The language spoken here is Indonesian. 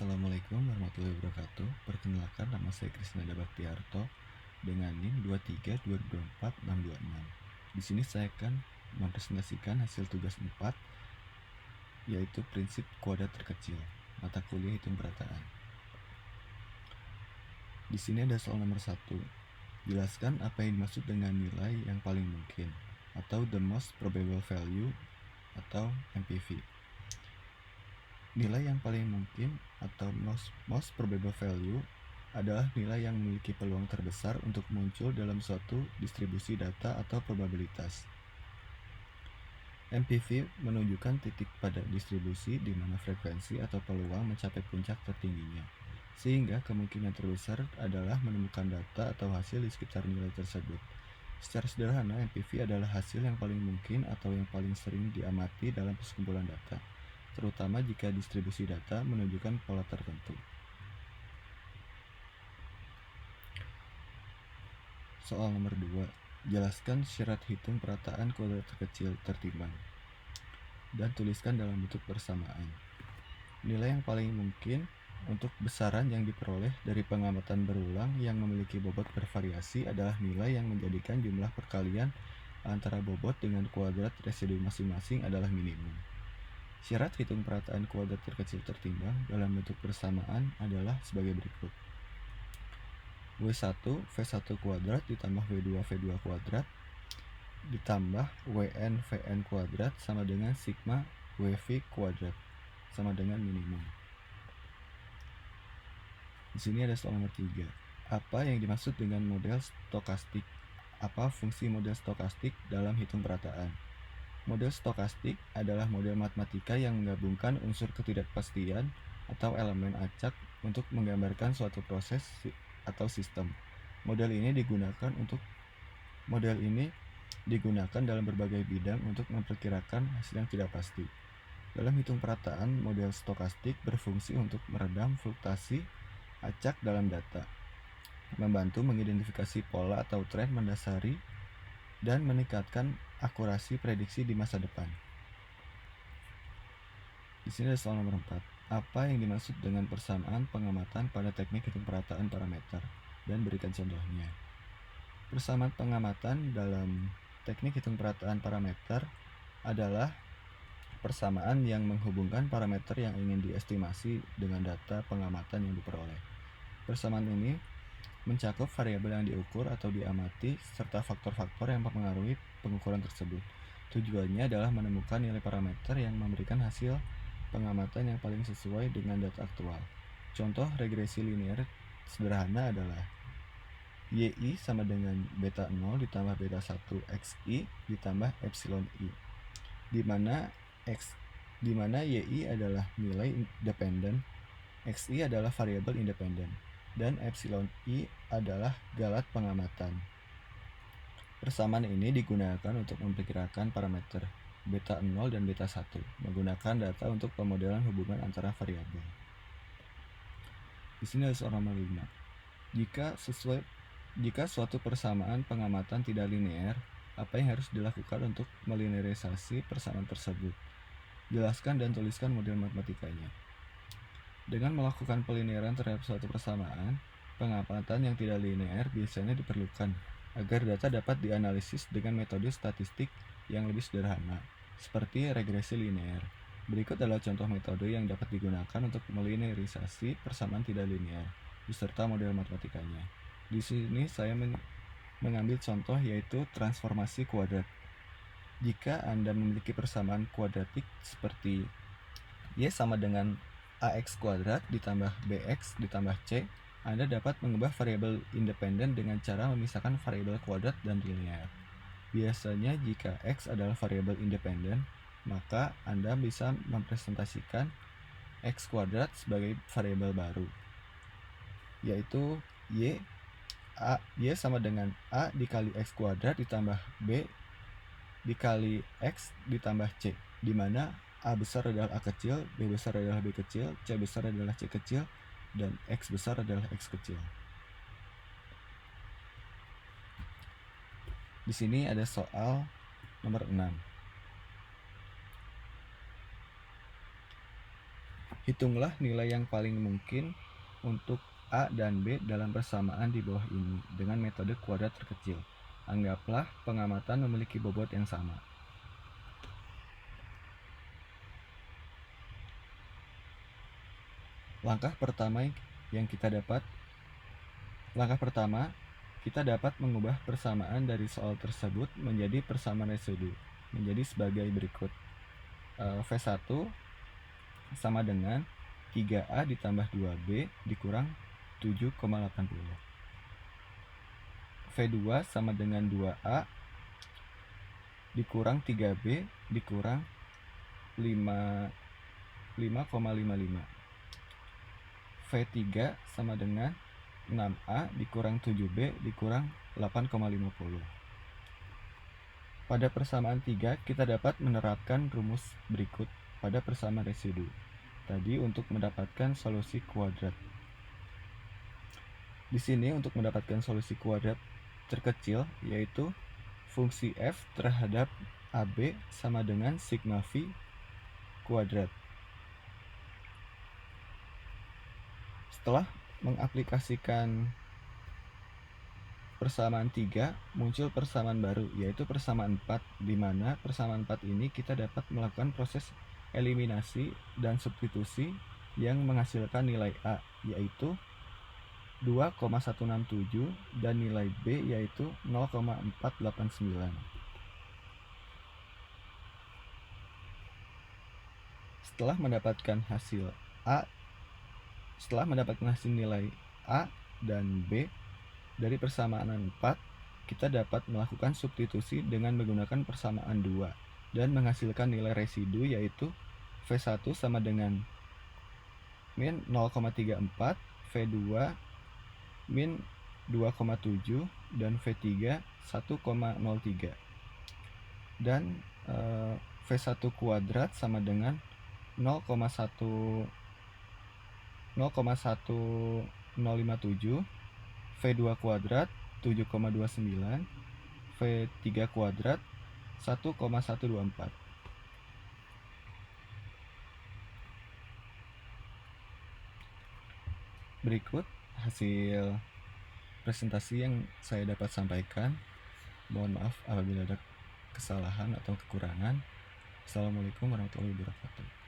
Assalamualaikum warahmatullahi wabarakatuh. Perkenalkan, nama saya Krisnanda Baktiarto dengan NIM 232242626. Di sini saya akan mempresentasikan hasil tugas 4, yaitu prinsip kuadrat terkecil, mata kuliah hitung perataan. Di sini ada soal nomor 1. Jelaskan apa yang dimaksud dengan nilai yang paling mungkin atau the most probable value atau MPV. Nilai yang paling mungkin atau most probable value adalah nilai yang memiliki peluang terbesar untuk muncul dalam suatu distribusi data atau probabilitas. MPV menunjukkan titik pada distribusi di mana frekuensi atau peluang mencapai puncak tertingginya, sehingga kemungkinan terbesar adalah menemukan data atau hasil di sekitar nilai tersebut. Secara sederhana, MPV adalah hasil yang paling mungkin atau yang paling sering diamati dalam perkumpulan data, terutama jika distribusi data menunjukkan pola tertentu. Soal nomor 2. Jelaskan syarat hitung perataan kuadrat terkecil tertimbang dan tuliskan dalam bentuk persamaan. Nilai yang paling mungkin untuk besaran yang diperoleh dari pengamatan berulang yang memiliki bobot bervariasi adalah nilai yang menjadikan jumlah perkalian antara bobot dengan kuadrat residu masing-masing adalah minimum. Syarat hitung perataan kuadrat terkecil tertimbang dalam bentuk persamaan adalah sebagai berikut. W1 V1 kuadrat ditambah W2 V2 kuadrat ditambah Wn Vn kuadrat sama dengan sigma Wv kuadrat sama dengan minimum. Di sini ada soal nomor 3. Apa yang dimaksud dengan model stokastik? Apa fungsi model stokastik dalam hitung perataan? Model stokastik adalah model matematika yang menggabungkan unsur ketidakpastian atau elemen acak untuk menggambarkan suatu proses atau sistem. Model ini digunakan dalam berbagai bidang untuk memperkirakan hasil yang tidak pasti. Dalam hitung perataan, model stokastik berfungsi untuk meredam fluktuasi acak dalam data, membantu mengidentifikasi pola atau tren mendasari, dan meningkatkan akurasi prediksi di masa depan. Di sini ada soal nomor 4. Apa yang dimaksud dengan persamaan pengamatan pada teknik hitung perataan parameter? Dan berikan contohnya. Persamaan pengamatan dalam teknik hitung perataan parameter adalah persamaan yang menghubungkan parameter yang ingin diestimasi dengan data pengamatan yang diperoleh. Persamaan ini mencakup variabel yang diukur atau diamati serta faktor-faktor yang mempengaruhi pengukuran tersebut. Tujuannya adalah menemukan nilai parameter yang memberikan hasil pengamatan yang paling sesuai dengan data aktual. Contoh regresi linear sederhana adalah YI sama dengan beta 0 ditambah beta 1 XI ditambah epsilon I, di mana YI adalah nilai dependen, XI adalah variabel independen, dan epsilon I adalah galat pengamatan. Persamaan ini digunakan untuk memperkirakan parameter beta 0 dan beta 1 menggunakan data untuk pemodelan hubungan antara variabel. Di sini ada soal nomor 5. Jika suatu persamaan pengamatan tidak linear, apa yang harus dilakukan untuk melinearisasi persamaan tersebut? Jelaskan dan tuliskan model matematikanya. Dengan melakukan pelinearan terhadap suatu persamaan, pengamatan yang tidak linear biasanya diperlukan agar data dapat dianalisis dengan metode statistik yang lebih sederhana, seperti regresi linear. Berikut adalah contoh metode yang dapat digunakan untuk melinearisasi persamaan tidak linear, beserta model matematikanya. Di sini saya mengambil contoh yaitu transformasi kuadrat. Jika Anda memiliki persamaan kuadratik seperti Y sama dengan AX kuadrat ditambah BX ditambah C, Anda dapat mengubah variabel independen dengan cara memisahkan variabel kuadrat dan linear. Biasanya jika X adalah variabel independen, maka Anda bisa mempresentasikan X kuadrat sebagai variabel baru, yaitu Y sama dengan A dikali X kuadrat ditambah B dikali X ditambah C, di mana A besar adalah A kecil, B besar adalah B kecil, C besar adalah C kecil, dan X besar adalah X kecil. Di sini ada soal nomor 6. Hitunglah nilai yang paling mungkin untuk A dan B dalam persamaan di bawah ini dengan metode kuadrat terkecil. Anggaplah pengamatan memiliki bobot yang sama. Langkah pertama, kita dapat mengubah persamaan dari soal tersebut menjadi persamaan residu, menjadi sebagai berikut. V1 sama dengan 3A ditambah 2B dikurang 7,80. V2 sama dengan 2A dikurang 3B dikurang 5,55. V3 sama dengan 6A dikurang 7B dikurang 8,50. Pada persamaan 3, kita dapat menerapkan rumus berikut pada persamaan residu tadi untuk mendapatkan solusi kuadrat. Di sini untuk mendapatkan solusi kuadrat terkecil yaitu fungsi f terhadap AB sama dengan sigma v kuadrat. Setelah mengaplikasikan persamaan 3, muncul persamaan baru, yaitu persamaan 4, di mana persamaan 4 ini kita dapat melakukan proses eliminasi dan substitusi yang menghasilkan nilai A, yaitu 2,167 dan nilai B yaitu 0,489. Setelah mendapatkan hasil nilai A dan B dari persamaan 4, kita dapat melakukan substitusi dengan menggunakan persamaan 2 dan menghasilkan nilai residu yaitu V1 sama dengan min 0,34, V2 min 2,7 dan V3 1,03. Dan V1 kuadrat sama dengan 0,1057, V2 kuadrat 7,29, V3 kuadrat 1,124. Berikut hasil presentasi yang saya dapat sampaikan. Mohon maaf apabila ada kesalahan atau kekurangan. Assalamualaikum warahmatullahi wabarakatuh.